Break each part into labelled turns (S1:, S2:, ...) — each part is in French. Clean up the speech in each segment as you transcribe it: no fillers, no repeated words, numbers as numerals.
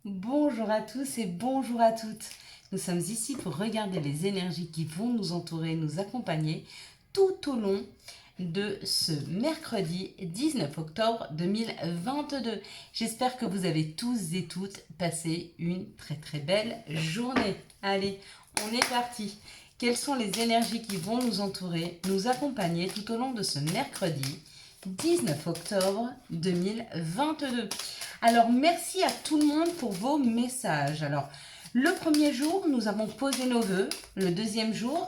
S1: Bonjour à tous et bonjour à toutes. Nous sommes ici pour regarder les énergies qui vont nous entourer, nous accompagner tout au long de ce mercredi 19 octobre 2022. J'espère que vous avez tous et toutes passé une très belle journée. Allez, on est parti. Quelles sont les énergies qui vont nous entourer, nous accompagner tout au long de ce mercredi 19 octobre 2022. Alors, merci à tout le monde pour vos messages. Alors, le premier jour, nous avons posé nos vœux. Le deuxième jour,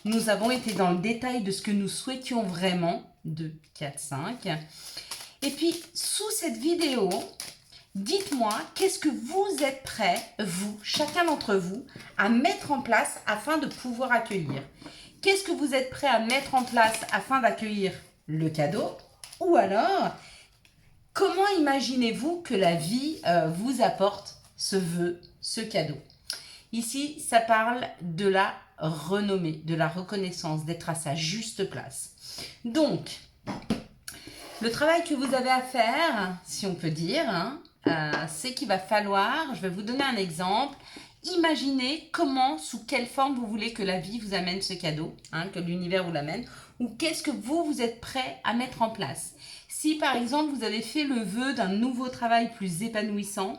S1: nous avons été dans le détail de ce que nous souhaitions vraiment. 2, 4, 5. Et puis, sous cette vidéo, dites-moi qu'est-ce que vous êtes prêts, vous, chacun d'entre vous, à mettre en place afin de pouvoir accueillir. Qu'est-ce que vous êtes prêts à mettre en place afin d'accueillir le cadeau? Ou alors, comment imaginez-vous que la vie vous apporte ce vœu, ce cadeau? Ici, ça parle de la renommée, de la reconnaissance, d'être à sa juste place. Donc, le travail que vous avez à faire, si on peut dire, c'est qu'il va falloir, je vais vous donner un exemple, imaginez comment, sous quelle forme vous voulez que la vie vous amène ce cadeau, que l'univers vous l'amène, ou qu'est-ce que vous êtes prêt à mettre en place. Si par exemple vous avez fait le vœu d'un nouveau travail plus épanouissant,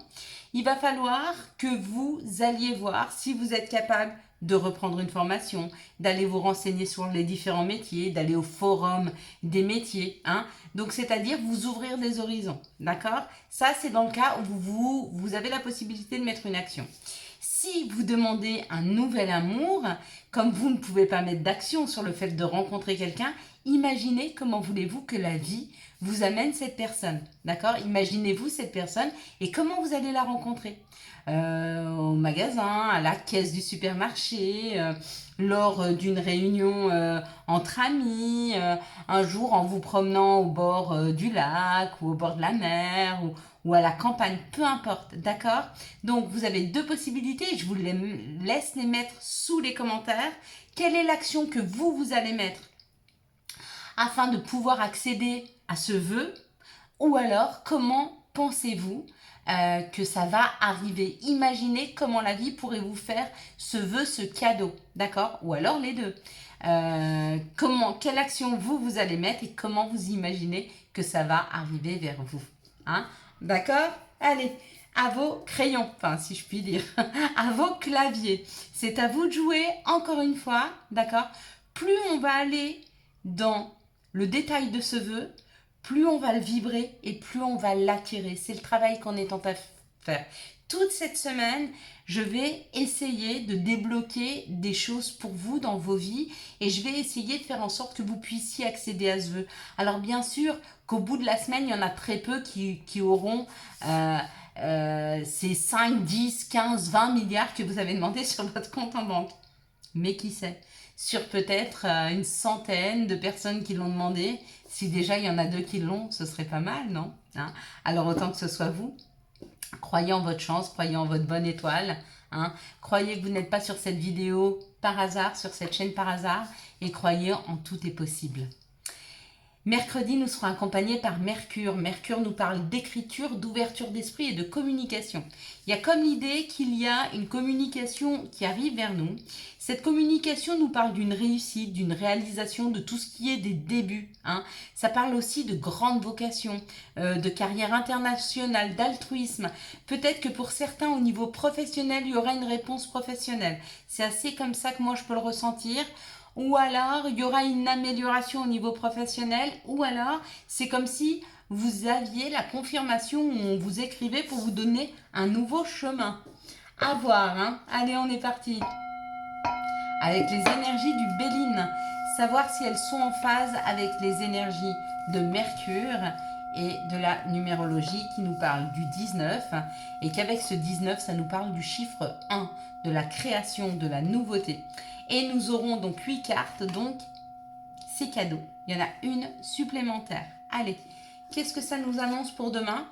S1: il va falloir que vous alliez voir si vous êtes capable de reprendre une formation, d'aller vous renseigner sur les différents métiers, d'aller au forum des métiers. Donc, c'est-à-dire vous ouvrir des horizons. D'accord? Ça, c'est dans le cas où vous avez la possibilité de mettre une action. Si vous demandez un nouvel amour, comme vous ne pouvez pas mettre d'action sur le fait de rencontrer quelqu'un, imaginez comment voulez-vous que la vie vous amène cette personne. D'accord? Imaginez-vous cette personne et comment vous allez la rencontrer. Au magasin, à la caisse du supermarché, lors d'une réunion entre amis, un jour en vous promenant au bord du lac ou au bord de la mer ou à la campagne, peu importe, d'accord? Donc vous avez deux possibilités, je vous les laisse les mettre sous les commentaires. Quelle est l'action que vous allez mettre afin de pouvoir accéder à ce vœu? Ou alors, comment pensez-vous que ça va arriver? Imaginez comment la vie pourrait vous faire ce vœu, ce cadeau, d'accord? Ou alors les deux. Quelle action vous allez mettre et comment vous imaginez que ça va arriver vers vous, d'accord? Allez, à vos crayons, enfin si je puis dire, à vos claviers. C'est à vous de jouer encore une fois, d'accord? Plus on va aller dans le détail de ce vœu, plus on va le vibrer et plus on va l'attirer. C'est le travail qu'on est en train de faire. Toute cette semaine, je vais essayer de débloquer des choses pour vous dans vos vies et je vais essayer de faire en sorte que vous puissiez accéder à ce vœu. Alors bien sûr qu'au bout de la semaine, il y en a très peu qui auront ces 5, 10, 15, 20 milliards que vous avez demandé sur votre compte en banque. Mais qui sait, sur peut-être une centaine de personnes qui l'ont demandé, si déjà il y en a 2 qui l'ont, ce serait pas mal, non? Alors autant que ce soit vous, croyez en votre chance, croyez en votre bonne étoile, croyez que vous n'êtes pas sur cette vidéo par hasard, sur cette chaîne par hasard, et croyez en tout est possible. Mercredi, nous serons accompagnés par Mercure. Mercure nous parle d'écriture, d'ouverture d'esprit et de communication. Il y a comme l'idée qu'il y a une communication qui arrive vers nous. Cette communication nous parle d'une réussite, d'une réalisation, de tout ce qui est des débuts. Ça parle aussi de grande vocation, de carrière internationale, d'altruisme. Peut-être que pour certains, au niveau professionnel, il y aura une réponse professionnelle. C'est assez comme ça que moi, je peux le ressentir. Ou alors, il y aura une amélioration au niveau professionnel. Ou alors, c'est comme si vous aviez la confirmation où on vous écrivait pour vous donner un nouveau chemin. À voir, Allez, on est parti. Avec les énergies du Béline. Savoir si elles sont en phase avec les énergies de Mercure et de la numérologie qui nous parle du 19. Et qu'avec ce 19, ça nous parle du chiffre 1, de la création, de la nouveauté. Et nous aurons donc 8 cartes, donc c'est cadeau. Il y en a une supplémentaire. Allez, qu'est-ce que ça nous annonce pour demain?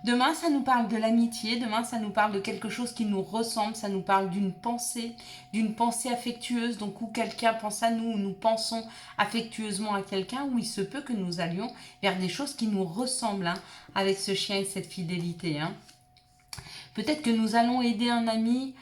S1: Demain, ça nous parle de l'amitié. Demain, ça nous parle de quelque chose qui nous ressemble. Ça nous parle d'une pensée affectueuse. Donc, où quelqu'un pense à nous, où nous pensons affectueusement à quelqu'un, où il se peut que nous allions vers des choses qui nous ressemblent, avec ce chien et cette fidélité. Peut-être que nous allons aider un ami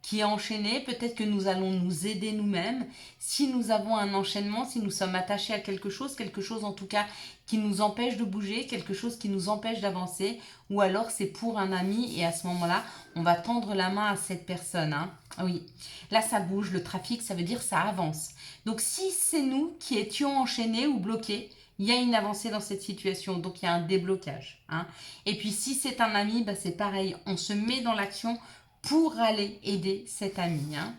S1: qui est enchaîné, peut-être que nous allons nous aider nous-mêmes. Si nous avons un enchaînement, si nous sommes attachés à quelque chose en tout cas qui nous empêche de bouger, quelque chose qui nous empêche d'avancer, ou alors c'est pour un ami et à ce moment-là, on va tendre la main à cette personne. Hein. Oui, là ça bouge, le trafic, ça veut dire ça avance. Donc si c'est nous qui étions enchaînés ou bloqués, il y a une avancée dans cette situation, donc il y a un déblocage. Hein. Et puis si c'est un ami, bah, c'est pareil, on se met dans l'action pour aller aider cet ami. Hein.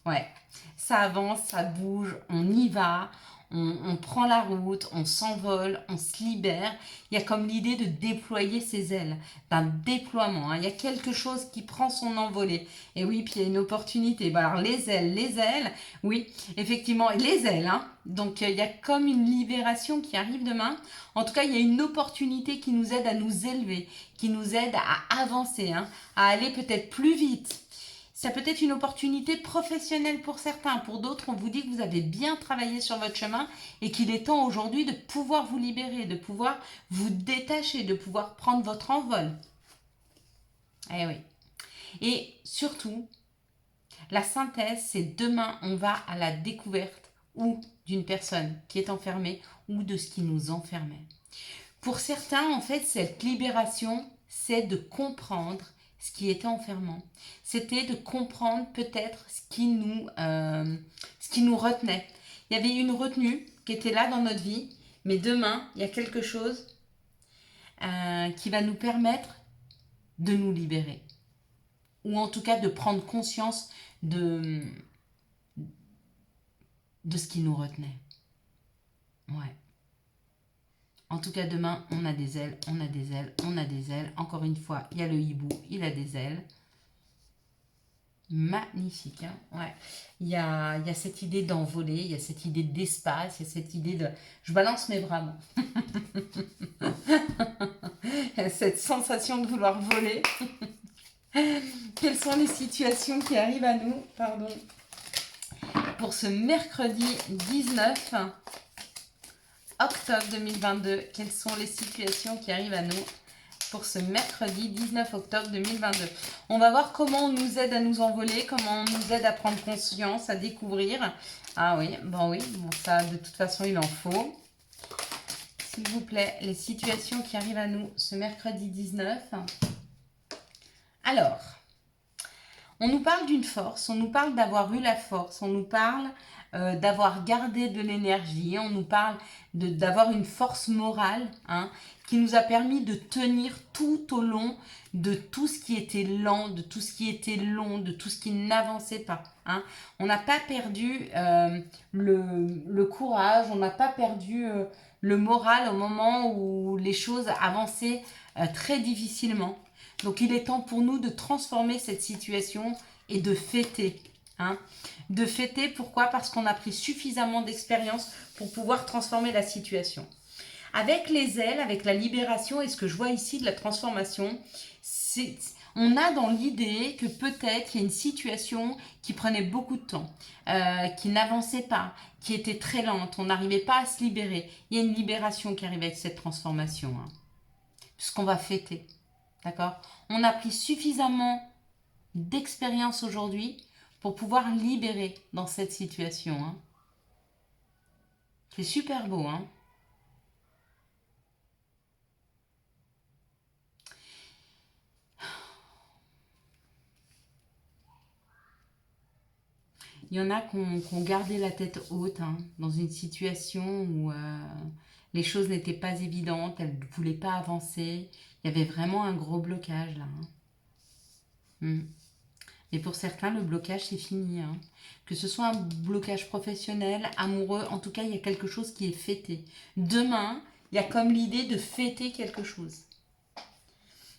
S1: Ouais, ça avance, ça bouge, on y va, on prend la route, on s'envole, on se libère. Il y a comme l'idée de déployer ses ailes, d'un déploiement. Hein. Il y a quelque chose qui prend son envolée. Et oui, puis il y a une opportunité. Bon, alors les ailes, oui, effectivement, les ailes. Hein. Donc il y a comme une libération qui arrive demain. En tout cas, il y a une opportunité qui nous aide à nous élever, qui nous aide à avancer, hein, à aller peut-être plus vite. Ça peut être une opportunité professionnelle pour certains. Pour d'autres, on vous dit que vous avez bien travaillé sur votre chemin et qu'il est temps aujourd'hui de pouvoir vous libérer, de pouvoir vous détacher, de pouvoir prendre votre envol. Eh oui. Et surtout, la synthèse, c'est demain, on va à la découverte ou d'une personne qui est enfermée ou de ce qui nous enfermait. Pour certains, en fait, cette libération, c'est de comprendre ce qui était enfermant. C'était de comprendre peut-être ce qui nous retenait. Il y avait une retenue qui était là dans notre vie, mais demain, il y a quelque chose qui va nous permettre de nous libérer. Ou en tout cas de prendre conscience de ce qui nous retenait. Ouais. En tout cas, demain, on a des ailes, on a des ailes, on a des ailes. Encore une fois, il y a le hibou, il a des ailes. Magnifique. Hein, ouais. Il y a cette idée d'envoler, il y a cette idée d'espace, il y a cette idée de... Je balance mes bras, moi. Cette sensation de vouloir voler. Quelles sont les situations qui arrivent à nous, pardon, pour ce mercredi 19 octobre 2022, quelles sont les situations qui arrivent à nous pour ce mercredi 19 octobre 2022. On va voir comment on nous aide à nous envoler, comment on nous aide à prendre conscience, à découvrir. Ah oui, bon ça de toute façon il en faut. S'il vous plaît, les situations qui arrivent à nous ce mercredi 19. Alors, on nous parle d'une force, on nous parle d'avoir eu la force, on nous parle d'avoir gardé de l'énergie, on nous parle d'avoir une force morale hein, qui nous a permis de tenir tout au long de tout ce qui était lent, de tout ce qui était long, de tout ce qui n'avançait pas. Hein. On n'a pas perdu le courage, on n'a pas perdu le moral au moment où les choses avançaient très difficilement. Donc il est temps pour nous de transformer cette situation et de fêter. Hein. De fêter, pourquoi? Parce qu'on a pris suffisamment d'expérience pour pouvoir transformer la situation. Avec les ailes, avec la libération et ce que je vois ici de la transformation, on a dans l'idée que peut-être il y a une situation qui prenait beaucoup de temps, qui n'avançait pas, qui était très lente, on n'arrivait pas à se libérer. Il y a une libération qui arrive avec cette transformation, hein, puisqu'on va fêter. D'accord? On a pris suffisamment d'expérience aujourd'hui pour pouvoir libérer dans cette situation. Hein. C'est super beau. Hein? Il y en a qui ont gardé la tête haute hein, dans une situation où les choses n'étaient pas évidentes, elles ne voulaient pas avancer. Il y avait vraiment un gros blocage là. Hein. Et pour certains, le blocage, c'est fini. Hein. Que ce soit un blocage professionnel, amoureux, en tout cas, il y a quelque chose qui est fêté. Demain, il y a comme l'idée de fêter quelque chose.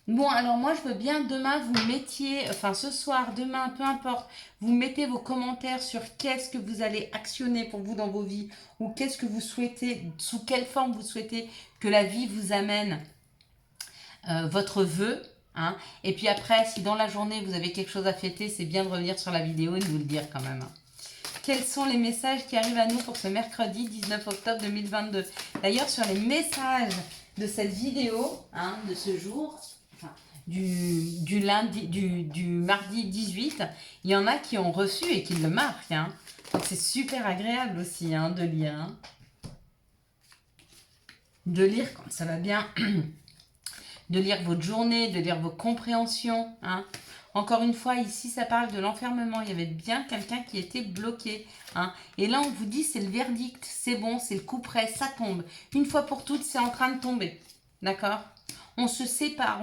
S1: Bon, alors moi, je veux bien demain, vous mettiez, enfin ce soir, demain, peu importe, vous mettez vos commentaires sur qu'est-ce que vous allez actionner pour vous dans vos vies ou qu'est-ce que vous souhaitez, sous quelle forme vous souhaitez que la vie vous amène votre vœu. Hein. Et puis après, si dans la journée, vous avez quelque chose à fêter, c'est bien de revenir sur la vidéo et de vous le dire quand même. Quels sont les messages qui arrivent à nous pour ce mercredi 19 octobre 2022 ? D'ailleurs, sur les messages de cette vidéo, hein, de ce jour... du lundi, du mardi 18, il y en a qui ont reçu et qui le marquent. Hein. Donc c'est super agréable aussi hein, de lire. Hein. De lire quand ça va bien, de lire votre journée, de lire vos compréhensions. Hein. Encore une fois, ici, ça parle de l'enfermement. Il y avait bien quelqu'un qui était bloqué. Hein. Et là, on vous dit, c'est le verdict. C'est bon, c'est le coup près, ça tombe. Une fois pour toutes, c'est en train de tomber. D'accord ? On se sépare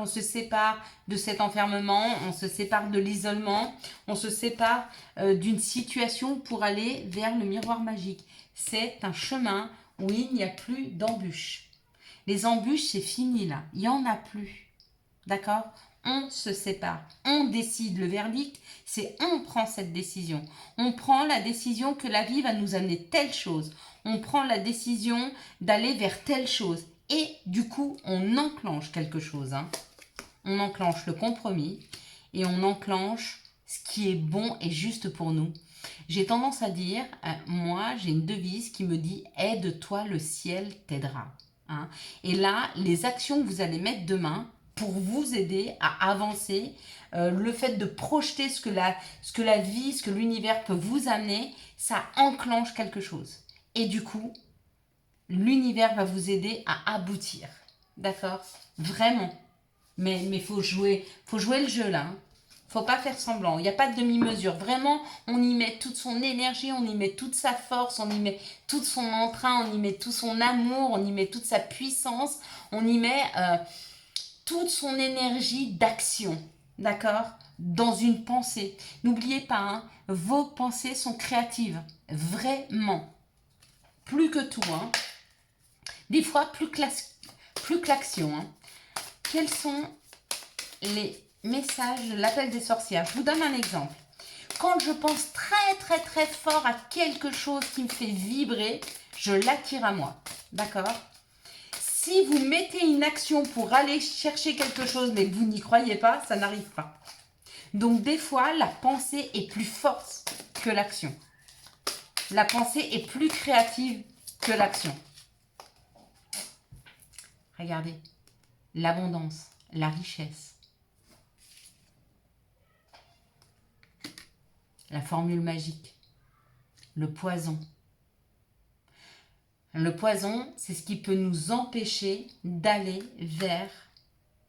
S1: de cet enfermement, on se sépare de l'isolement, on se sépare d'une situation pour aller vers le miroir magique. C'est un chemin où il n'y a plus d'embûches. Les embûches, c'est fini là. Il n'y en a plus. D'accord ? On se sépare. On décide. Le verdict, c'est on prend cette décision. On prend la décision que la vie va nous amener telle chose. On prend la décision d'aller vers telle chose. Et du coup, on enclenche quelque chose. Hein. On enclenche le compromis et on enclenche ce qui est bon et juste pour nous. J'ai tendance à dire, moi, j'ai une devise qui me dit « Aide-toi, le ciel t'aidera ». Hein. Et là, les actions que vous allez mettre demain pour vous aider à avancer, le fait de projeter ce que la vie, ce que l'univers peut vous amener, ça enclenche quelque chose. Et du coup, l'univers va vous aider à aboutir. D'accord ? Vraiment. Mais faut jouer le jeu là. Hein. Faut pas faire semblant. Il n'y a pas de demi-mesure. Vraiment, on y met toute son énergie, on y met toute sa force, on y met tout son entrain, on y met tout son amour, on y met toute sa puissance, on y met toute son énergie d'action. D'accord ? Dans une pensée. N'oubliez pas, hein, vos pensées sont créatives. Vraiment. Plus que tout. Hein. Des fois, plus que l'action. Hein. Quels sont les messages de l'appel des sorcières? Je vous donne un exemple. Quand je pense très très très fort à quelque chose qui me fait vibrer, je l'attire à moi. D'accord? Si vous mettez une action pour aller chercher quelque chose mais que vous n'y croyez pas, ça n'arrive pas. Donc des fois, la pensée est plus forte que l'action. La pensée est plus créative que l'action. Regardez, l'abondance, la richesse, la formule magique, le poison. Le poison, c'est ce qui peut nous empêcher d'aller vers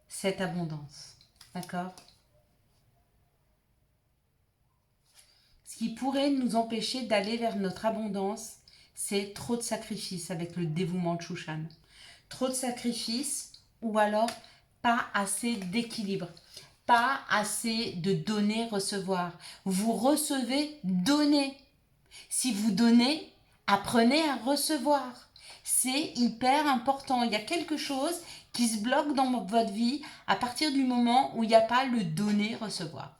S1: cette abondance. D'accord ? Ce qui pourrait nous empêcher d'aller vers notre abondance, c'est trop de sacrifices avec le dévouement de Shushan. Trop de sacrifices ou alors pas assez d'équilibre, pas assez de donner-recevoir. Vous recevez, donnez. Si vous donnez, apprenez à recevoir. C'est hyper important. Il y a quelque chose qui se bloque dans votre vie à partir du moment où il n'y a pas le donner-recevoir.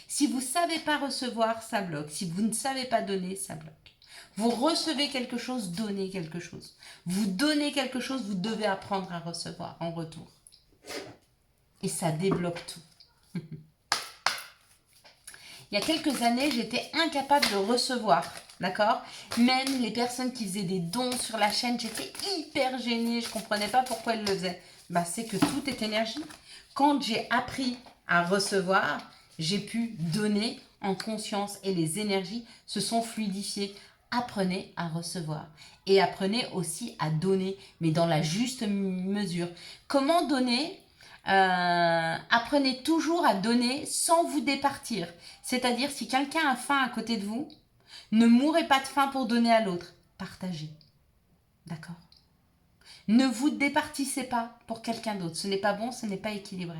S1: Si vous ne savez pas recevoir, ça bloque. Si vous ne savez pas donner, ça bloque. Vous recevez quelque chose, donnez quelque chose. Vous donnez quelque chose, vous devez apprendre à recevoir en retour. Et ça débloque tout. Il y a quelques années, j'étais incapable de recevoir, d'accord ? Même les personnes qui faisaient des dons sur la chaîne, j'étais hyper gênée, je ne comprenais pas pourquoi elles le faisaient. Bah, c'est que tout est énergie. Quand j'ai appris à recevoir, j'ai pu donner en conscience et les énergies se sont fluidifiées. Apprenez à recevoir et apprenez aussi à donner, mais dans la juste mesure. Comment donner ? Apprenez toujours à donner sans vous départir. C'est-à-dire, si quelqu'un a faim à côté de vous, ne mourrez pas de faim pour donner à l'autre. Partagez. D'accord ? Ne vous départissez pas pour quelqu'un d'autre. Ce n'est pas bon, ce n'est pas équilibré.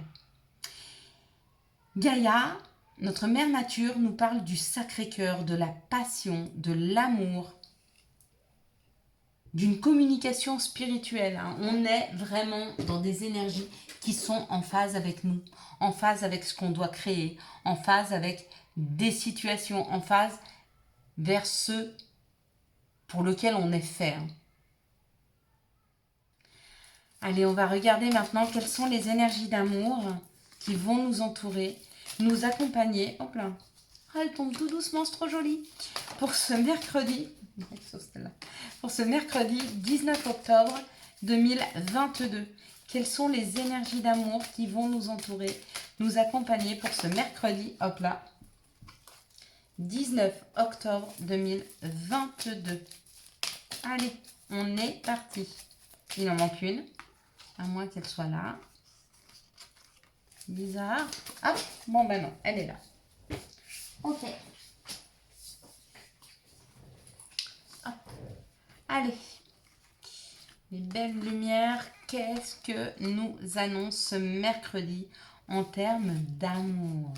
S1: Gaïa, notre mère nature, nous parle du Sacré-Cœur, de la passion, de l'amour, d'une communication spirituelle. Hein. On est vraiment dans des énergies qui sont en phase avec nous, en phase avec ce qu'on doit créer, en phase avec des situations, en phase vers ce pour lequel on est fait. Hein. Allez, on va regarder maintenant quelles sont les énergies d'amour qui vont nous entourer, nous accompagner. Hop là, elle tombe tout doucement, c'est trop joli. Pour ce mercredi, 19 octobre 2022. Quelles sont les énergies d'amour qui vont nous entourer, nous accompagner pour ce mercredi, hop là, 19 octobre 2022. Allez, on est parti. Il en manque une, à moins qu'elle soit là. Bizarre. Hop, bon ben non, elle est là. Ok. Hop. Allez. Les belles lumières, qu'est-ce que nous annonce ce mercredi en termes d'amour?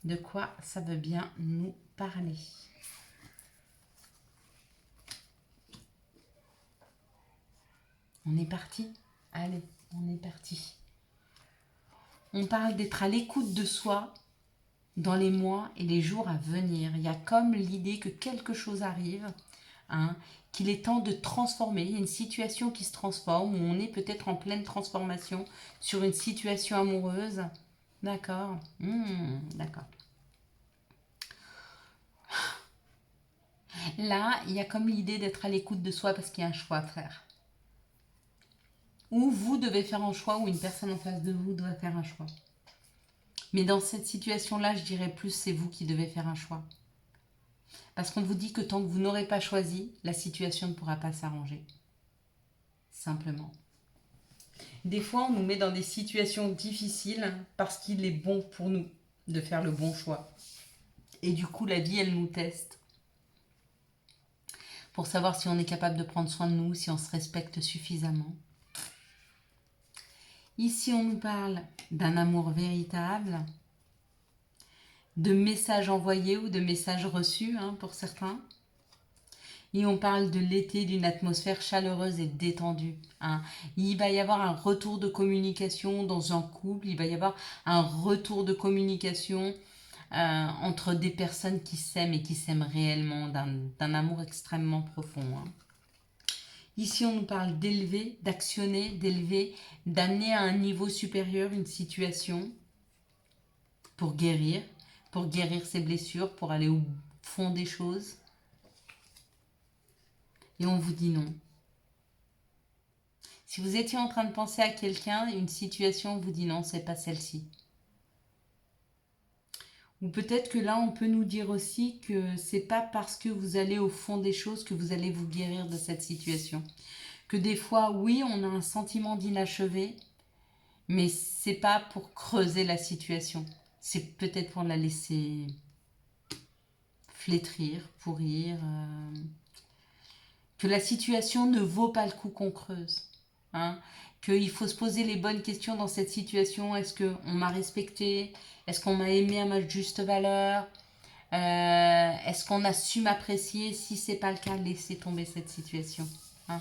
S1: De quoi ça veut bien nous parler? On est parti? Allez, on est parti. On parle d'être à l'écoute de soi dans les mois et les jours à venir. Il y a comme l'idée que quelque chose arrive, hein, qu'il est temps de transformer. Il y a une situation qui se transforme, où on est peut-être en pleine transformation sur une situation amoureuse. D'accord. D'accord. Là, il y a comme l'idée d'être à l'écoute de soi parce qu'il y a un choix à faire. Ou vous devez faire un choix, ou une personne en face de vous doit faire un choix. Mais dans cette situation-là, je dirais plus c'est vous qui devez faire un choix. Parce qu'on vous dit que tant que vous n'aurez pas choisi, la situation ne pourra pas s'arranger. Simplement. Des fois, on nous met dans des situations difficiles parce qu'il est bon pour nous de faire le bon choix. Et du coup, la vie, elle nous teste. Pour savoir si on est capable de prendre soin de nous, si on se respecte suffisamment. Ici, on nous parle d'un amour véritable, de messages envoyés ou de messages reçus, hein, pour certains. Et on parle de l'été, d'une atmosphère chaleureuse et détendue. Hein. Il va y avoir un retour de communication dans un couple, il va y avoir un retour de communication entre des personnes qui s'aiment et qui s'aiment réellement, d'un amour extrêmement profond. Hein. Ici, on nous parle d'élever, d'actionner, d'élever, d'amener à un niveau supérieur une situation pour guérir ses blessures, pour aller au fond des choses. Et on vous dit non. Si vous étiez en train de penser à quelqu'un, une situation, on vous dit non, c'est pas celle-ci. Ou peut-être que là, on peut nous dire aussi que c'est pas parce que vous allez au fond des choses que vous allez vous guérir de cette situation. Que des fois, oui, on a un sentiment d'inachevé, mais c'est pas pour creuser la situation. C'est peut-être pour la laisser flétrir, pourrir. Que la situation ne vaut pas le coup qu'on creuse. Hein, qu'il faut se poser les bonnes questions dans cette situation. Est-ce qu'on m'a respecté? Est-ce qu'on m'a aimé à ma juste valeur? Est-ce qu'on a su m'apprécier? Si ce n'est pas le cas, laissez tomber cette situation. Hein.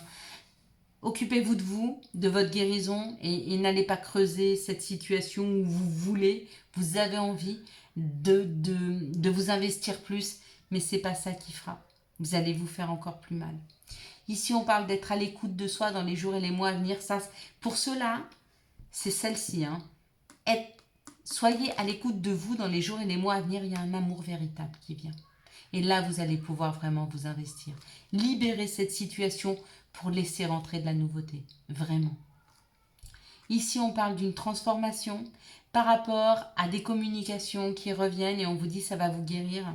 S1: Occupez-vous de vous, de votre guérison, et n'allez pas creuser cette situation où vous avez envie de vous investir plus, mais ce n'est pas ça qui fera. Vous allez vous faire encore plus mal. Ici, on parle d'être à l'écoute de soi dans les jours et les mois à venir. Ça, pour cela, c'est celle-ci. Hein. Soyez à l'écoute de vous dans les jours et les mois à venir. Il y a un amour véritable qui vient. Et là, vous allez pouvoir vraiment vous investir. Libérez cette situation pour laisser rentrer de la nouveauté. Vraiment. Ici, on parle d'une transformation par rapport à des communications qui reviennent et on vous dit ça va vous guérir.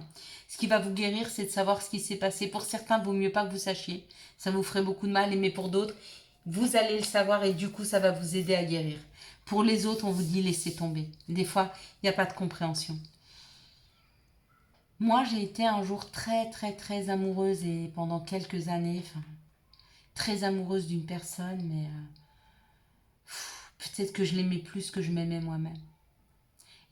S1: Ce qui va vous guérir, c'est de savoir ce qui s'est passé. Pour certains, il vaut mieux pas que vous sachiez. Ça vous ferait beaucoup de mal, mais pour d'autres, vous allez le savoir et du coup, ça va vous aider à guérir. Pour les autres, on vous dit laissez tomber. Des fois, il n'y a pas de compréhension. Moi, j'ai été un jour très, très, très amoureuse et pendant quelques années, très amoureuse d'une personne, mais peut-être que je l'aimais plus que je m'aimais moi-même.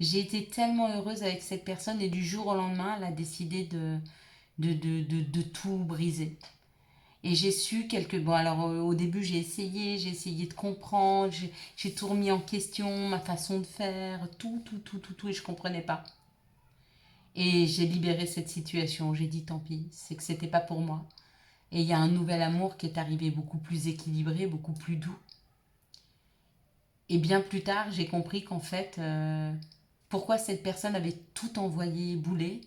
S1: J'ai été tellement heureuse avec cette personne et du jour au lendemain, elle a décidé de tout briser. Et j'ai su Bon, alors au début, j'ai essayé de comprendre, j'ai tout remis en question, ma façon de faire, tout, et je ne comprenais pas. Et j'ai libéré cette situation, j'ai dit tant pis, c'est que c'était pas pour moi. Et il y a un nouvel amour qui est arrivé beaucoup plus équilibré, beaucoup plus doux. Et bien plus tard, j'ai compris qu'en fait, pourquoi cette personne avait tout envoyé bouler,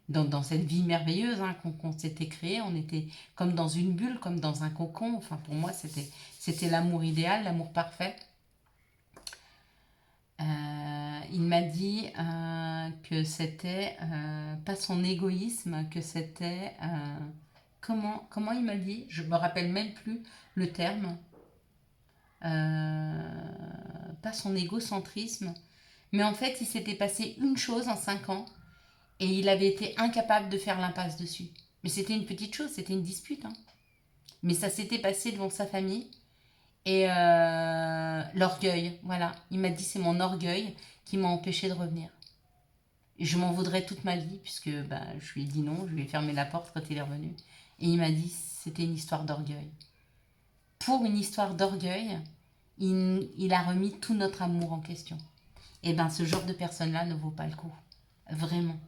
S1: dans cette vie merveilleuse hein, qu'on s'était créée. On était comme dans une bulle, comme dans un cocon. Enfin, pour moi, c'était l'amour idéal, l'amour parfait. Il m'a dit que c'était pas son égoïsme, que c'était... comment il m'a dit? Je me rappelle même plus le terme. Pas son égocentrisme. Mais en fait, il s'était passé une chose en 5 ans et il avait été incapable de faire l'impasse dessus. Mais c'était une petite chose, c'était une dispute. Hein. Mais ça s'était passé devant sa famille. Et l'orgueil, voilà. Il m'a dit c'est mon orgueil qui m'a empêché de revenir. Et je m'en voudrais toute ma vie puisque bah, je lui ai dit non, je lui ai fermé la porte quand il est revenu. Et il m'a dit c'était une histoire d'orgueil. Pour une histoire d'orgueil, il a remis tout notre amour en question. Et bien ce genre de personne-là ne vaut pas le coup. Vraiment.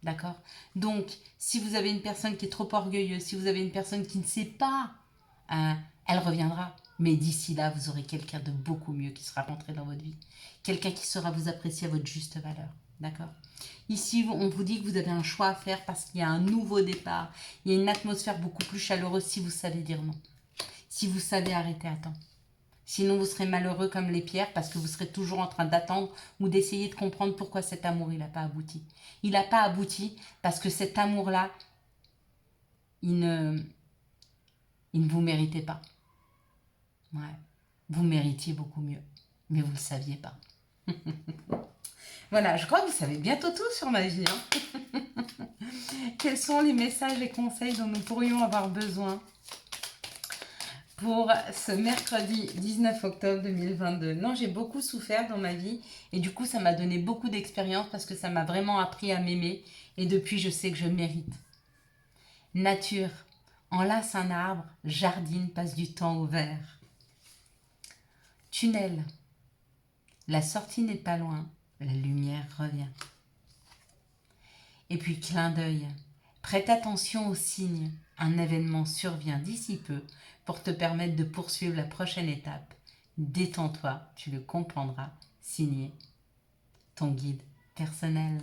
S1: D'accord? Donc, si vous avez une personne qui est trop orgueilleuse, si vous avez une personne qui ne sait pas, elle reviendra. Mais d'ici là, vous aurez quelqu'un de beaucoup mieux qui sera rentré dans votre vie. Quelqu'un qui saura vous apprécier à votre juste valeur. D'accord? Ici, on vous dit que vous avez un choix à faire parce qu'il y a un nouveau départ. Il y a une atmosphère beaucoup plus chaleureuse si vous savez dire non. Si vous savez arrêter à temps. Sinon, vous serez malheureux comme les pierres parce que vous serez toujours en train d'attendre ou d'essayer de comprendre pourquoi cet amour, il n'a pas abouti. Il n'a pas abouti parce que cet amour-là, il ne vous méritait pas. Ouais. Vous méritiez beaucoup mieux, mais vous ne le saviez pas. Voilà, je crois que vous savez bientôt tout sur ma vie. Hein. Quels sont les messages et conseils dont nous pourrions avoir besoin pour ce mercredi 19 octobre 2022. Non, j'ai beaucoup souffert dans ma vie et du coup, ça m'a donné beaucoup d'expérience parce que ça m'a vraiment appris à m'aimer et depuis, je sais que je mérite. Nature, enlace un arbre, jardine, passe du temps au vert. Tunnel, la sortie n'est pas loin, la lumière revient. Et puis, clin d'œil, prête attention aux signes, un événement survient d'ici peu pour te permettre de poursuivre la prochaine étape. Détends-toi, tu le comprendras. Signé, ton guide personnel.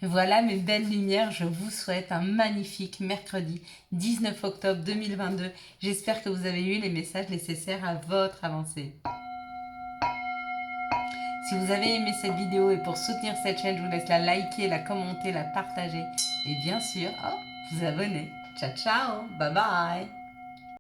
S1: Voilà mes belles lumières, je vous souhaite un magnifique mercredi 19 octobre 2022. J'espère que vous avez eu les messages nécessaires à votre avancée. Si vous avez aimé cette vidéo et pour soutenir cette chaîne, je vous laisse la liker, la commenter, la partager et bien sûr, vous abonner. Ciao, ciao, bye bye.